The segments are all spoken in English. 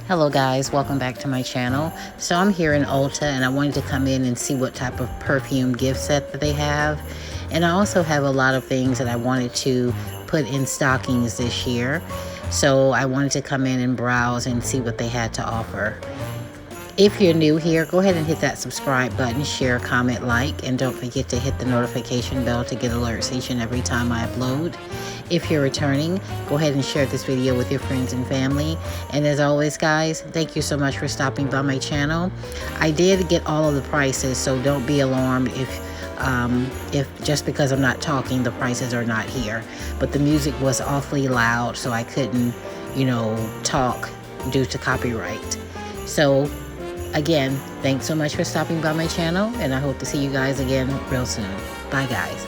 Hello guys, welcome back to my channel. So I'm here in Ulta and I wanted to come in and see what type of perfume gift set that they have. And I also have a lot of things that I wanted to put in stockings this year. So I wanted to come in and browse and see what they had to offer. If you're new here, go ahead and hit that subscribe button, share, comment, like, and don't forget to hit the notification bell to get alerts each and every time I upload. If you're returning, go ahead and share this video with your friends and family. And as always, guys, thank you so much for stopping by my channel. I did get all of the prices, so don't be alarmed if just because I'm not talking, the prices are not here. But the music was awfully loud, so I couldn't, talk due to copyright. So again, thanks so much for stopping by my channel, and I hope to see you guys again real soon. Bye, guys.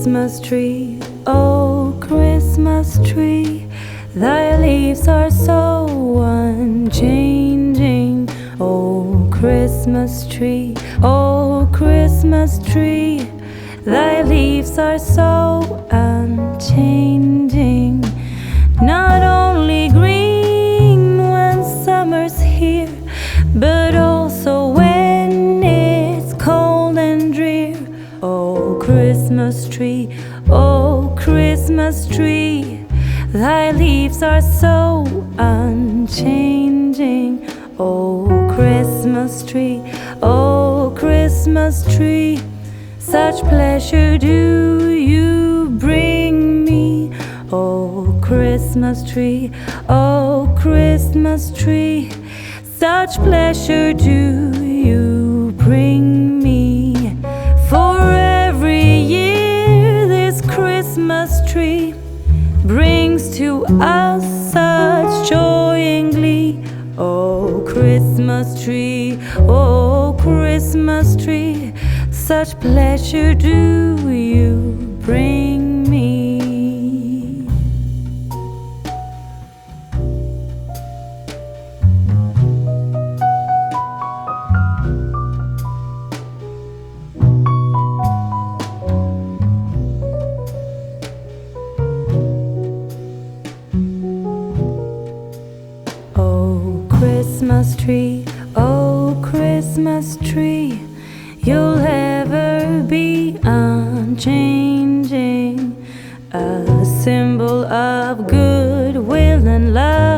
Christmas tree, oh Christmas tree, thy leaves are so unchanging. Oh Christmas tree, oh Christmas tree, thy leaves are so unchanging. Not only green when summer's here, but also when it's cold and drear. Oh Christmas tree, oh Christmas tree, thy leaves are so unchanging. Oh Christmas tree, oh Christmas tree, such pleasure do you bring me. Oh Christmas tree, oh Christmas tree, such pleasure do you bring me. For every year this Christmas tree brings to us such joy and glee. Oh Christmas tree, oh Christmas tree, such pleasure do you bring me. Oh Christmas tree, oh Christmas tree, you'll ever be unchanging, a symbol of goodwill and love.